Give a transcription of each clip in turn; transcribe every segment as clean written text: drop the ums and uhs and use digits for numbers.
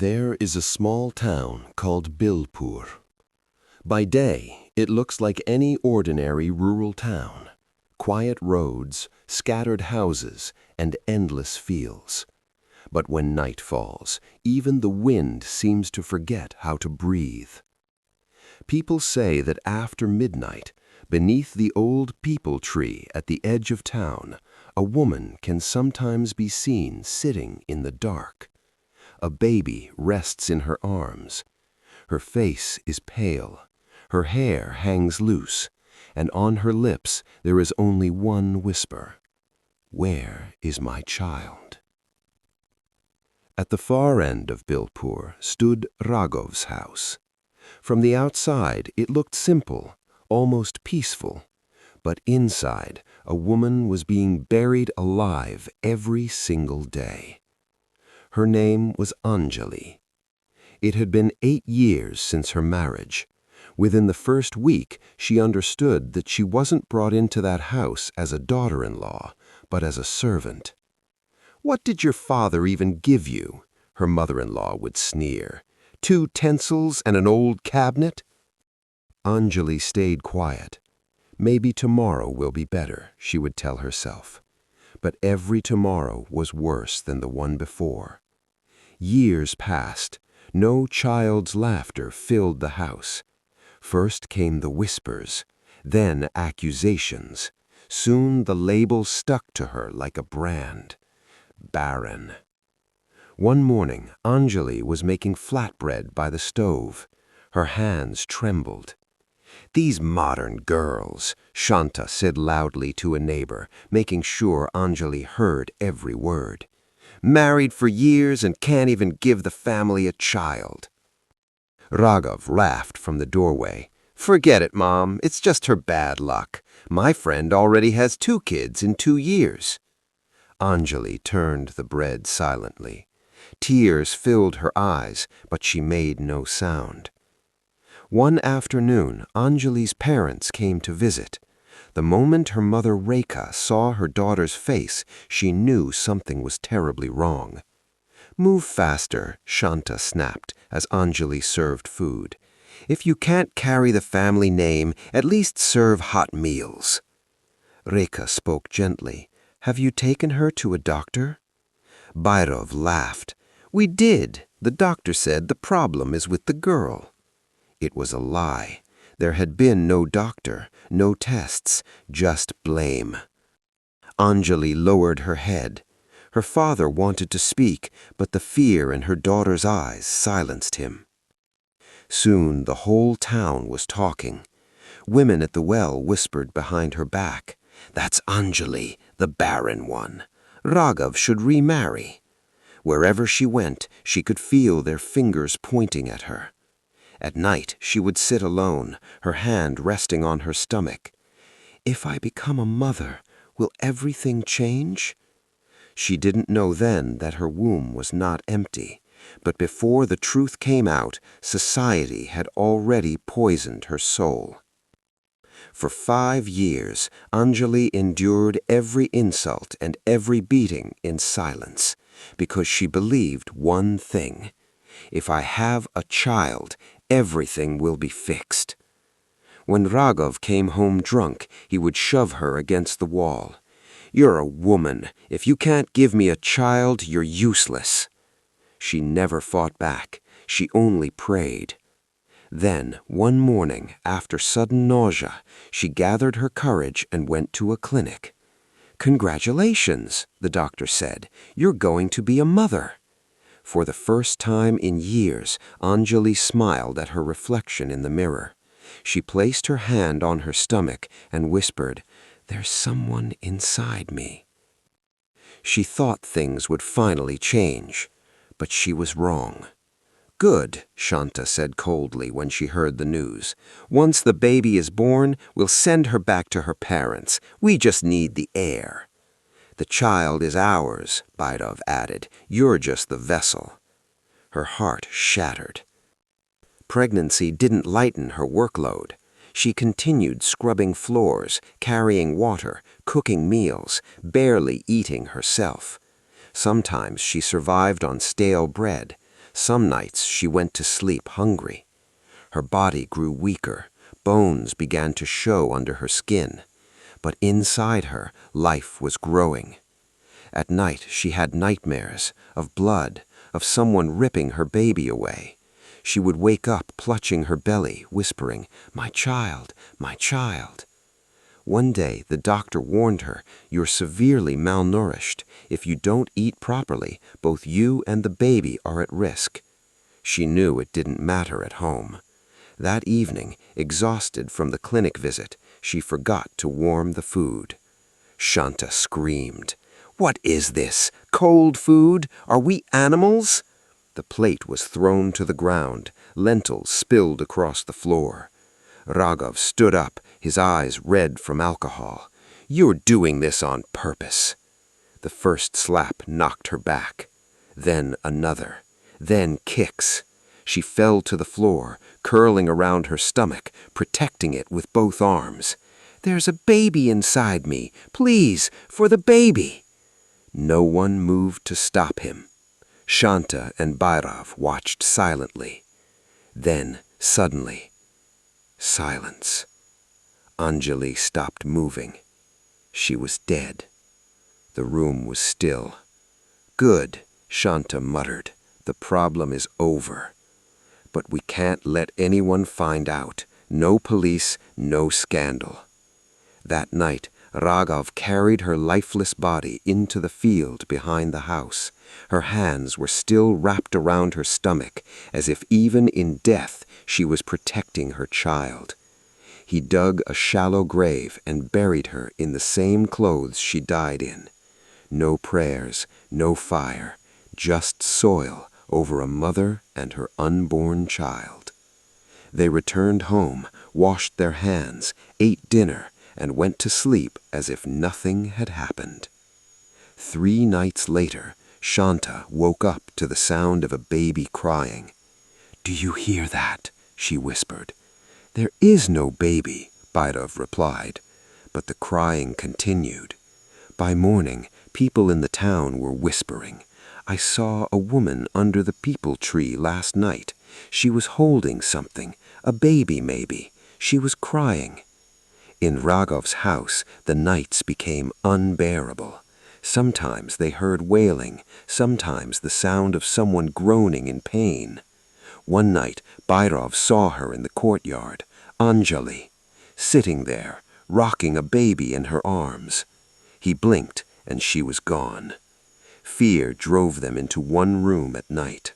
There is a small town called Belpur. By day, it looks like any ordinary rural town. Quiet roads, scattered houses, and endless fields. But when night falls, even the wind seems to forget how to breathe. People say that after midnight, beneath the old peepal tree at the edge of town, a woman can sometimes be seen sitting in the dark. A baby rests in her arms. Her face is pale, her hair hangs loose, and on her lips there is only one whisper: "Where is my child?" At the far end of Belpur stood Raghav's house. From the outside it looked simple, almost peaceful, but inside a woman was being buried alive every single day. Her name was Anjali. It had been 8 years since her marriage. Within the first week, she understood that she wasn't brought into that house as a daughter-in-law, but as a servant. "What did your father even give you?" her mother-in-law would sneer. "2 utensils and an old cabinet?" Anjali stayed quiet. Maybe tomorrow will be better, she would tell herself. But every tomorrow was worse than the one before. Years passed. No child's laughter filled the house. First came the whispers, then accusations. Soon the label stuck to her like a brand. Barren. One morning, Anjali was making flatbread by the stove. Her hands trembled. "These modern girls," Shanta said loudly to a neighbor, making sure Anjali heard every word. "Married for years and can't even give the family a child." Raghav laughed from the doorway. "Forget it, Mom. It's just her bad luck. My friend already has 2 kids in 2 years. Anjali turned the bread silently. Tears filled her eyes, but she made no sound. One afternoon, Anjali's parents came to visit. The moment her mother Rekha saw her daughter's face, she knew something was terribly wrong. "Move faster," Shanta snapped as Anjali served food. "If you can't carry the family name, at least serve hot meals." Rekha spoke gently. "Have you taken her to a doctor?" Bhairav laughed. "We did. The doctor said the problem is with the girl." It was a lie. There had been no doctor, no tests, just blame. Anjali lowered her head. Her father wanted to speak, but the fear in her daughter's eyes silenced him. Soon the whole town was talking. Women at the well whispered behind her back, "That's Anjali, the barren one. Raghav should remarry." Wherever she went, she could feel their fingers pointing at her. At night, she would sit alone, her hand resting on her stomach. "If I become a mother, will everything change?" She didn't know then that her womb was not empty, but before the truth came out, society had already poisoned her soul. For 5 years, Anjali endured every insult and every beating in silence, because she believed one thing: if I have a child, everything will be fixed. When Raghav came home drunk, he would shove her against the wall. "You're a woman. If you can't give me a child, you're useless." She never fought back. She only prayed. Then, one morning, after sudden nausea, she gathered her courage and went to a clinic. "Congratulations," the doctor said. "You're going to be a mother." For the first time in years, Anjali smiled at her reflection in the mirror. She placed her hand on her stomach and whispered, "There's someone inside me." She thought things would finally change, but she was wrong. "Good," Shanta said coldly when she heard the news. "Once the baby is born, we'll send her back to her parents. We just need the heir." "The child is ours," Bhairav added. "You're just the vessel." Her heart shattered. Pregnancy didn't lighten her workload. She continued scrubbing floors, carrying water, cooking meals, barely eating herself. Sometimes she survived on stale bread. Some nights she went to sleep hungry. Her body grew weaker, bones began to show under her skin, but inside her life was growing. At night she had nightmares of blood, of someone ripping her baby away. She would wake up clutching her belly, whispering, "My child, my child." One day the doctor warned her, "You're severely malnourished. If you don't eat properly, both you and the baby are at risk." She knew it didn't matter at home. That evening, exhausted from the clinic visit, she forgot to warm the food. Shanta screamed, "What is this? Cold food? Are we animals?" The plate was thrown to the ground, lentils spilled across the floor. Raghav stood up, his eyes red from alcohol. "You're doing this on purpose." The first slap knocked her back, then another, then kicks. She fell to the floor, curling around her stomach, protecting it with both arms. "There's a baby inside me. Please, for the baby." No one moved to stop him. Shanta and Bhairav watched silently. Then, suddenly, silence. Anjali stopped moving. She was dead. The room was still. "Good," Shanta muttered. "The problem is over. But we can't let anyone find out. No police, no scandal." That night, Raghav carried her lifeless body into the field behind the house. Her hands were still wrapped around her stomach, as if even in death she was protecting her child. He dug a shallow grave and buried her in the same clothes she died in. No prayers, no fire, just soil over a mother and her unborn child. They returned home, washed their hands, ate dinner, and went to sleep as if nothing had happened. 3 nights later, Shanta woke up to the sound of a baby crying. "Do you hear that?" she whispered. "There is no baby," Bhairav replied, but the crying continued. By morning, people in the town were whispering, "I saw a woman under the peepal tree last night. She was holding something, a baby maybe. She was crying." In Raghav's house, the nights became unbearable. Sometimes they heard wailing, sometimes the sound of someone groaning in pain. One night, Bhairav saw her in the courtyard, Anjali, sitting there, rocking a baby in her arms. He blinked, and she was gone. Fear drove them into one room at night.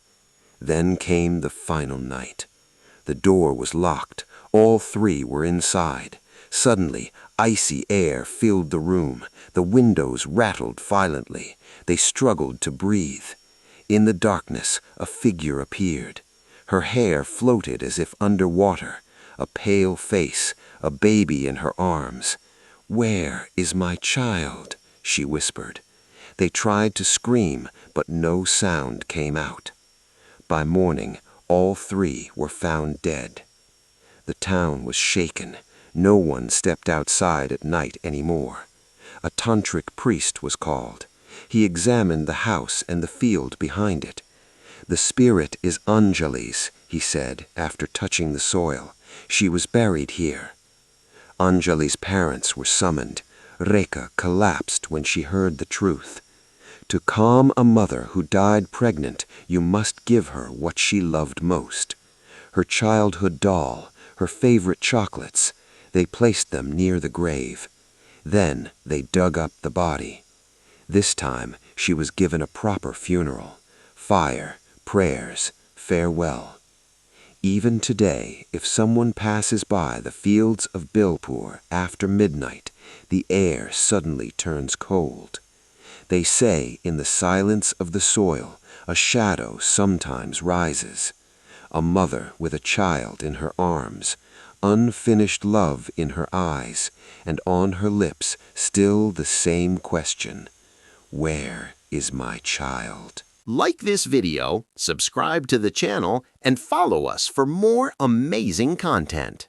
Then came the final night. The door was locked. All 3 were inside. Suddenly, icy air filled the room. The windows rattled violently. They struggled to breathe. In the darkness, a figure appeared. Her hair floated as if under water. A pale face, a baby in her arms. "Where is my child?" she whispered. They tried to scream, but no sound came out. By morning, all 3 were found dead. The town was shaken. No one stepped outside at night anymore. A tantric priest was called. He examined the house and the field behind it. "The spirit is Anjali's," he said, after touching the soil. "She was buried here." Anjali's parents were summoned. Rekha collapsed when she heard the truth. To calm a mother who died pregnant, you must give her what she loved most. Her childhood doll, her favorite chocolates. They placed them near the grave. Then they dug up the body. This time she was given a proper funeral. Fire, prayers, farewell. Even today, if someone passes by the fields of Belpur after midnight, the air suddenly turns cold. They say in the silence of the soil, a shadow sometimes rises. A mother with a child in her arms, unfinished love in her eyes, and on her lips still the same question, "Where is my child?" Like this video, subscribe to the channel, and follow us for more amazing content.